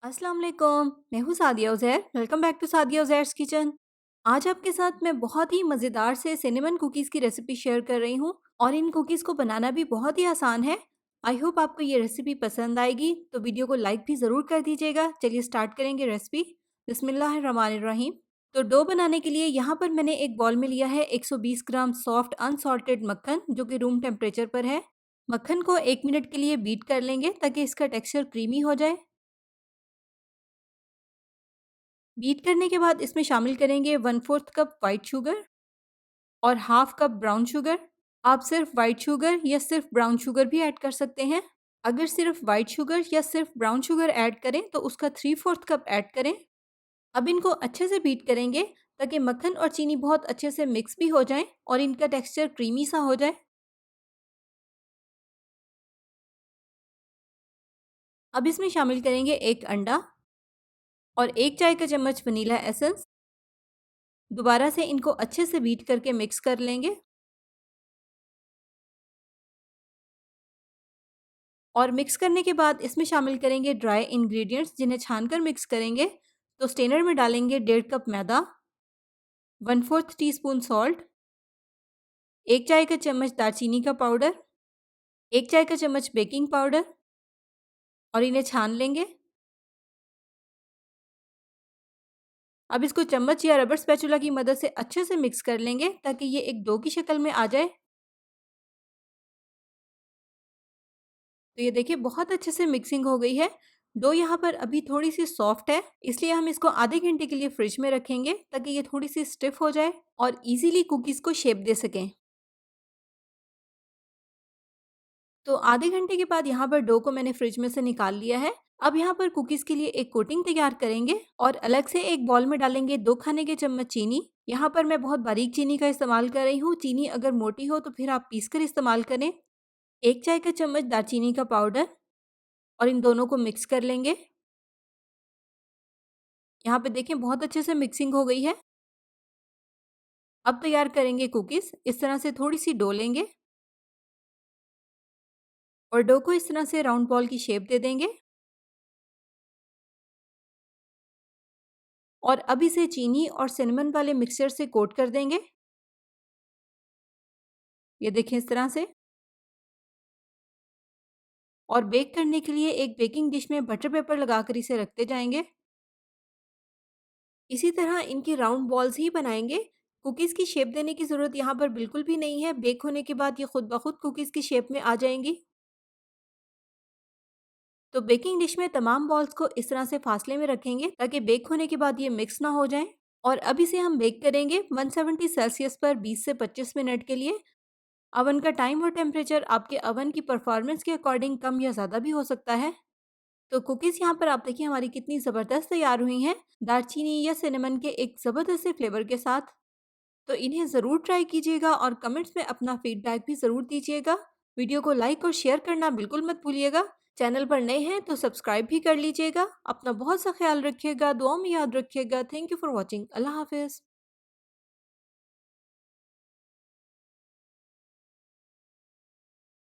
अस्सलाम वालेकुम, मैं हूँ Sadia Uzair. Welcome back to Sadia Uzair's kitchen. आज आपके साथ मैं बहुत ही मज़ेदार से सिनेमन कुकीज़ की रेसिपी शेयर कर रही हूँ और इन कुकीज़ को बनाना भी बहुत ही आसान है। आई होप आपको ये रेसिपी पसंद आएगी, तो वीडियो को लाइक भी ज़रूर कर दीजिएगा। चलिए स्टार्ट करेंगे रेसिपी। बिस्मिल्लाहिर्रहमानिर्रहीम। तो डो बनाने के लिए यहाँ पर मैंने एक बॉल में लिया है 120 ग्राम सॉफ्ट अनसॉल्टेड मक्खन, जो कि रूम टेम्परेचर पर है। मक्खन को 1 मिनट के लिए बीट कर लेंगे ताकि इसका टेक्सचर क्रीमी हो जाए। बीट करने के बाद इसमें शामिल करेंगे 1/4 कप व्हाइट शुगर और हाफ कप ब्राउन शुगर। आप सिर्फ व्हाइट शुगर या सिर्फ ब्राउन शुगर भी ऐड कर सकते हैं। अगर सिर्फ व्हाइट शुगर या सिर्फ ब्राउन शुगर ऐड करें तो उसका 3/4 कप ऐड करें। अब इनको अच्छे से बीट करेंगे ताकि मक्खन और चीनी बहुत अच्छे से मिक्स भी हो जाएं और इनका टेक्सचर क्रीमी सा हो जाए। अब इसमें शामिल करेंगे एक अंडा और 1 चाय का चम्मच वनीला एसेंस। दोबारा से इनको अच्छे से बीट करके मिक्स कर लेंगे और मिक्स करने के बाद इसमें शामिल करेंगे ड्राई इंग्रेडिएंट्स, जिन्हें छानकर मिक्स करेंगे। तो स्टेनर में डालेंगे 1.5 कप मैदा, 1/4 टीस्पून सॉल्ट, 1 चाय का चम्मच दालचीनी का पाउडर, 1 चाय का चम्मच बेकिंग पाउडर और इन्हें छान लेंगे। अब इसको चम्मच या रबर स्पैचुला की मदद से अच्छे से मिक्स कर लेंगे ताकि ये एक डो की शक्ल में आ जाए। तो ये देखिए बहुत अच्छे से मिक्सिंग हो गई है। डो यहाँ पर अभी थोड़ी सी सॉफ्ट है, इसलिए हम इसको आधे घंटे के लिए फ्रिज में रखेंगे ताकि ये थोड़ी सी स्टिफ हो जाए और इजीली कुकीज़ को शेप दे सकें। तो आधे घंटे के बाद यहाँ पर डो को मैंने फ्रिज में से निकाल लिया है। अब यहाँ पर कुकीज़ के लिए एक कोटिंग तैयार करेंगे और अलग से एक बॉल में डालेंगे 2 खाने के चम्मच चीनी। यहाँ पर मैं बहुत बारीक चीनी का इस्तेमाल कर रही हूँ। चीनी अगर मोटी हो तो फिर आप पीस कर इस्तेमाल करें। 1 चाय का चम्मच दालचीनी का पाउडर और इन दोनों को मिक्स कर लेंगे। यहाँ पे देखें बहुत अच्छे से मिक्सिंग हो गई है। अब तैयार करेंगे कुकीज़। इस तरह से थोड़ी सी डो लेंगे और डो को इस तरह से राउंड बॉल की शेप दे देंगे और अब इसे चीनी और सिनेमन वाले मिक्सचर से कोट कर देंगे। ये देखें इस तरह से। और बेक करने के लिए एक बेकिंग डिश में बटर पेपर लगाकर इसे रखते जाएंगे। इसी तरह इनकी राउंड बॉल्स ही बनाएंगे। कुकीज़ की शेप देने की ज़रूरत यहाँ पर बिल्कुल भी नहीं है। बेक होने के बाद ये खुद ब खुद कुकीज़ की शेप में आ जाएंगी। तो बेकिंग डिश में तमाम बॉल्स को इस तरह से फासले में रखेंगे ताकि बेक होने के बाद ये मिक्स ना हो जाएं। और अब इसे हम बेक करेंगे 170 सेल्सियस पर 20 से 25 मिनट के लिए। अवन का टाइम और टेम्परेचर आपके अवन की परफॉर्मेंस के अकॉर्डिंग कम या ज़्यादा भी हो सकता है। तो कुकीज़ यहाँ पर आप देखिए हमारी कितनी ज़बरदस्त तैयार हुई हैं, दालचीनी या सिनेमन के एक ज़बरदस्त से फ्लेवर के साथ। तो इन्हें ज़रूर ट्राई कीजिएगा और कमेंट्स में अपना फीडबैक भी ज़रूर दीजिएगा। वीडियो को लाइक और शेयर करना बिल्कुल मत भूलिएगा। चैनल पर नए हैं तो सब्सक्राइब भी कर लीजिएगा। अपना बहुत सा ख्याल रखिएगा, दुआओं में याद रखिएगा। Thank you for watching. अल्लाह हाफ़िज़।